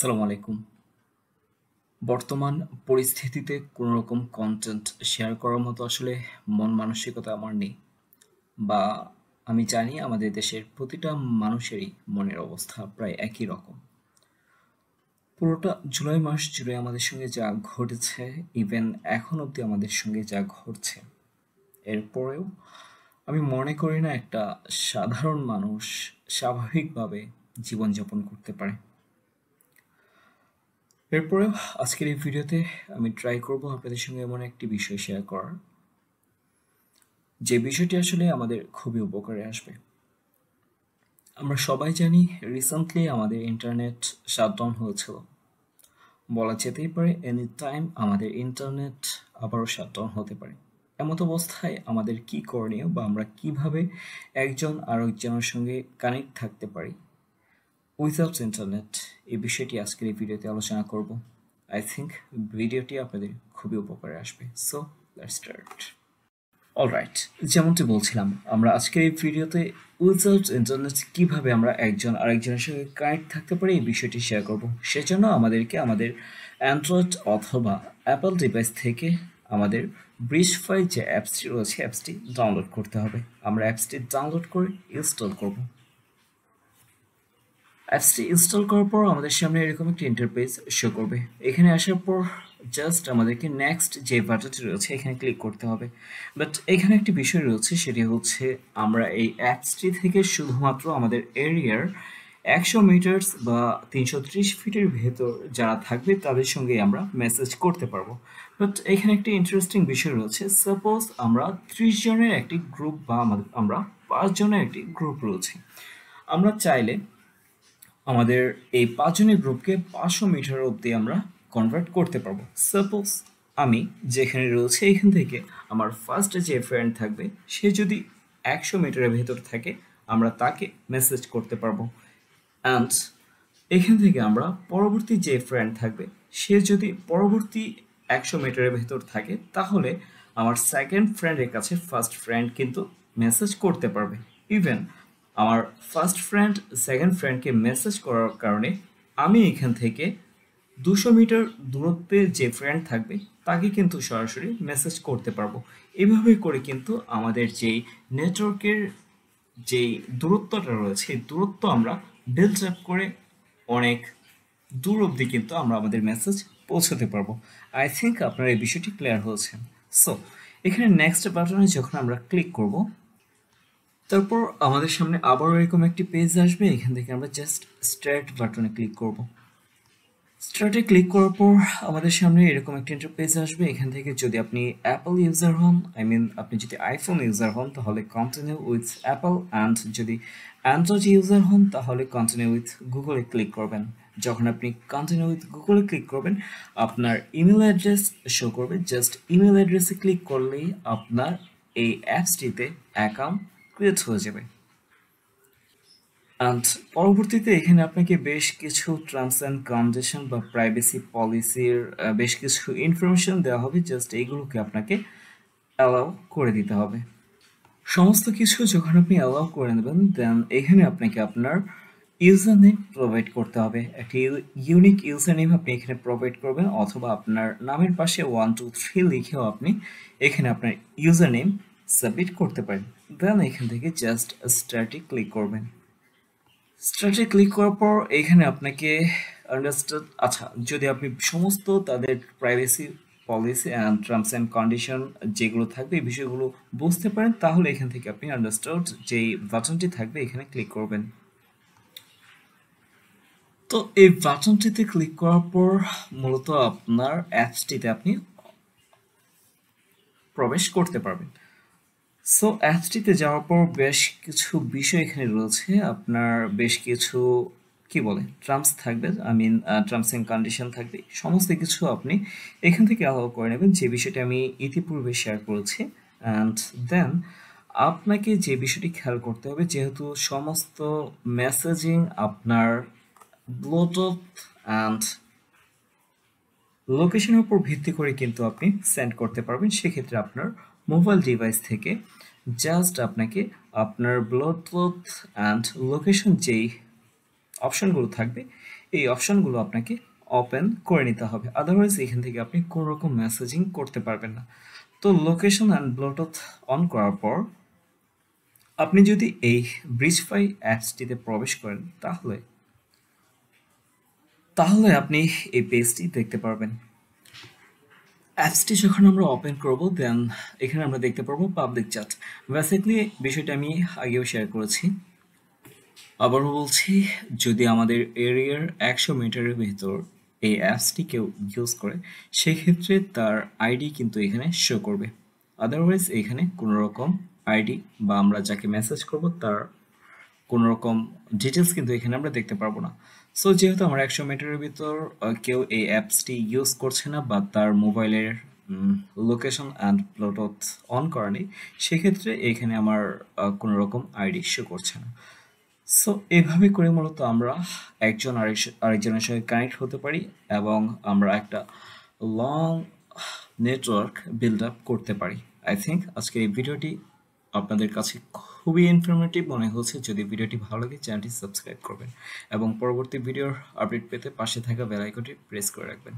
আসসালামু আলাইকুম। বর্তমান পরিস্থিতিতে কোনো রকম কনটেন্ট শেয়ার করার মতো আসলে মন মানসিকতা আমার নেই। বা আমি জানি আমাদের দেশের প্রতিটা মানুষেরই মনের অবস্থা প্রায় একই রকম। পুরোটা জুলাই মাস জুড়ে আমাদের সঙ্গে যা ঘটেছে, ইভেন এখন অবধি আমাদের সঙ্গে যা ঘটছে, এরপরেও আমি মনে করি না একটা সাধারণ মানুষ স্বাভাবিকভাবে জীবনযাপন করতে পারে। এরপরেও আজকের এই ভিডিওতে আমি ট্রাই করব আপনাদের সঙ্গে এমন একটি বিষয় শেয়ার করার, যে বিষয়টি আসলে আমাদের খুবই উপকারে আসবে। আমরা সবাই জানি রিসেন্টলি আমাদের ইন্টারনেট শাটডাউন হয়েছিল। বলা যেতেই পারে এনি টাইম আমাদের ইন্টারনেট আবারও শাটডাউন হতে পারে। এমত অবস্থায় আমাদের কি করণীয় বা আমরা কিভাবে একজন আরেকজনের সঙ্গে কানেক্ট থাকতে পারি উইথাউট ইন্টারনেট, এই বিষয়টি আজকের এই ভিডিওতে আলোচনা করব। আই থিঙ্ক ভিডিওটি আপনাদের খুবই উপকারে আসবে। So let's start. অলরাইট, যেমনটি বলছিলাম, আমরা আজকের এই ভিডিওতে উইথাউট ইন্টারনেট কিভাবে আমরা একজন আরেকজনের সঙ্গে কানেক্ট থাকতে পারি এই বিষয়টি শেয়ার করব। সেজন্য আমাদেরকে আমাদের অ্যান্ড্রয়েড অথবা অ্যাপল ডিভাইস থেকে আমাদের ব্রিজফাই যে অ্যাপসটি রয়েছে অ্যাপসটি ডাউনলোড করতে হবে। আমরা অ্যাপসটি ডাউনলোড করে ইনস্টল করব। অ্যাপসটি ইনস্টল করার পর আমাদের সামনে এরকম একটি ইন্টারফেস শো করবে। এখানে আসার পর জাস্ট আমাদেরকে নেক্সট যে বাটনটি রয়েছে এখানে ক্লিক করতে হবে। বাট এখানে একটি বিষয় রয়েছে, সেটি হচ্ছে আমরা এই অ্যাপসটি থেকে শুধুমাত্র আমাদের এরিয়ার 100 মিটার্স বা 330 ফিটের ভেতর যারা থাকবে তাদের সঙ্গে আমরা মেসেজ করতে পারবো। বাট এখানে একটি ইন্টারেস্টিং বিষয় রয়েছে, সাপোজ আমরা 30 জনের একটি গ্রুপ বা আমরা 5 জনের একটি গ্রুপ রয়েছে। আমরা চাইলে আমাদের এই 5 জনের গ্রুপকে 500 মিটার অবধি আমরা কনভার্ট করতে পারবো। সাপোজ আমি যেখানে রয়েছে এখান থেকে আমার ফার্স্ট যে ফ্রেন্ড থাকবে সে যদি 100 মিটারের ভেতর থাকে, আমরা তাকে মেসেজ করতে পারবো। অ্যান্ড এখান থেকে আমরা পরবর্তী যে ফ্রেন্ড থাকবে সে যদি পরবর্তী 100 মিটারের ভেতর থাকে, তাহলে আমার সেকেন্ড ফ্রেন্ডের কাছে ফার্স্ট ফ্রেন্ড কিন্তু মেসেজ করতে পারবে। ইভেন আমার ফার্স্ট ফ্রেন্ড সেকেন্ড ফ্রেন্ডকে মেসেজ করার কারণে আমি এখান থেকে 200 মিটার দূরত্বে যে ফ্রেন্ড থাকবে তাকে কিন্তু সরাসরি মেসেজ করতে পারবো। এভাবে করে কিন্তু আমাদের যেই নেটওয়ার্কের যেই দূরত্বটা রয়েছে এই দূরত্ব আমরা বিল্ড আপ করে অনেক দূর অবধি কিন্তু আমরা আমাদের মেসেজ পৌঁছাতে পারবো। আই থিঙ্ক আপনার এই বিষয়টি ক্লিয়ার হয়েছে। সো এখানে নেক্সট বাটনে যখন আমরা ক্লিক করব, তারপর আমাদের সামনে আবারও এরকম একটি পেজ আসবে। এখান থেকে আমরা জাস্ট স্টার্ট বাটনে ক্লিক করব। স্টার্টে ক্লিক করার পর আমাদের সামনে এরকম একটা ইন্টারফেস আসবে। এখান থেকে যদি আপনি অ্যাপল ইউজার হন, আপনি যদি আইফোন ইউজার হন তাহলে কন্টিনিউ উইথ অ্যাপল, অ্যান্ড যদি অ্যান্ড্রয়েড ইউজার হন তাহলে কন্টিনিউ উইথ গুগলে ক্লিক করবেন। যখন আপনি কন্টিনিউ উইথ গুগলে ক্লিক করবেন আপনার ইমেল অ্যাড্রেস শো করবে। জাস্ট ইমেল অ্যাড্রেসে ক্লিক করলেই আপনার এই অ্যাপসটিতে অ্যাকাউন্ট ক্রিয়েট হয়ে যাবে। অ্যান্ড পরবর্তীতে এখানে আপনাকে বেশ কিছু টার্মস অ্যান্ড কন্ডিশন বা প্রাইভেসি পলিসির বেশ কিছু ইনফরমেশন দেওয়া হবে। জাস্ট এইগুলোকে আপনাকে অ্যালাউ করে দিতে হবে। সমস্ত কিছু যখন আপনি অ্যালাউ করে নেবেন, দেন এখানে আপনাকে আপনার ইউজার নেম প্রোভাইড করতে হবে। একটি ইউনিক ইউজার নেম আপনি এখানে প্রোভাইড করবেন, অথবা আপনার নামের পাশে 1 2 3 লিখেও আপনি এখানে আপনার ইউজার নেম সাবমিট করতে পারেন। দেন এখান থেকে জাস্ট স্টার্টে ক্লিক করবেন। স্টার্টে ক্লিক করার পর এখানে আপনাকে আন্ডারস্ট্যান্ড, আচ্ছা, যদি আপনি সমস্ত তাদের privacy policy and terms and condition যেগুলো থাকবে এই বিষয়গুলো বুঝতে পারেন, তাহলে এখান থেকে আপনি আন্ডারস্ট্যান্ড যেই বাটনটি থাকবে এখানে ক্লিক করবেন। তো এই বাটনটিতে ক্লিক করার পর মূলত আপনার অ্যাপসটিতে আপনি প্রবেশ করতে পারবেন। সো অ্যাপসটিতে যাওয়ার পর বেশ কিছু বিষয় এখানে রয়েছে। আপনার বেশ কিছু কি বলে টার্মস থাকবে, টার্মস এন্ড কন্ডিশন থাকবে। সমস্ত কিছু আপনি এখান থেকে অ্যালাউ করে নেবেন, যে বিষয়টি আমি ইতিপূর্বে শেয়ার করেছি। অ্যান্ড দেন আপনাকে যে বিষয়টি খেয়াল করতে হবে, যেহেতু সমস্ত মেসেজিং আপনার ব্লুটুথ অ্যান্ড লোকেশনের উপর ভিত্তি করে কিন্তু আপনি সেন্ড করতে পারবেন। সেক্ষেত্রে আপনার মোবাইল ডিভাইস থেকে জাস্ট আপনাকে আপনার ব্লুটুথ অ্যান্ড লোকেশন যেই অপশনগুলো থাকবে এই অপশনগুলো আপনাকে ওপেন করে নিতে হবে, আদারওয়াইজ এখান থেকে আপনি কোনো রকম মেসেজিং করতে পারবেন না। তো লোকেশন অ্যান্ড ব্লুটুথ অন করার পর আপনি যদি এই ব্রিজফাই অ্যাপসটিতে প্রবেশ করেন তাহলে তাহলে আপনি এই পেজটি দেখতে পারবেন। অ্যাপসটি যখন আমরা ওপেন করব দেন এখানে আমরা দেখতে পারবো পাবলিক চ্যাট। বেসিক্যালি বিষয়টা আমি আগেও শেয়ার করেছি, আবারও বলছি, যদি আমাদের এরিয়ার 100 মিটারের ভেতর এই অ্যাপসটি কেউ ইউজ করে সেক্ষেত্রে তার আইডি কিন্তু এখানে শো করবে, আদারওয়াইজ এখানে কোনো রকম আইডি বা আমরা যাকে মেসেজ করব তার কোনো রকম ডিটেলস কিন্তু এখানে আমরা দেখতে পারবো না। সো যেহেতু আমার 100 মিটারের ভিতর কেউ এই অ্যাপসটি ইউজ করছে না বা তার মোবাইলের লোকেশন অ্যান্ড ব্লুটুথ অন করা নেই, সেক্ষেত্রে এখানে আমার কোনো রকম আইডি শো করছে না। সো এভাবে করে মূলত আমরা একজন আরেকজনের সঙ্গে কানেক্ট হতে পারি এবং আমরা একটা লং নেটওয়ার্ক বিল্ড আপ করতে পারি। আই থিঙ্ক আজকের এই ভিডিওটি আপনাদের কাছে খুবই ইনফরমেটিভ মনে হচ্ছে। যদি ভিডিওটি ভালো লাগে চ্যানেলটি সাবস্ক্রাইব করবেন এবং পরবর্তী ভিডিওর আপডেট পেতে পাশে থাকা বেল আইকনটি প্রেস করে রাখবেন।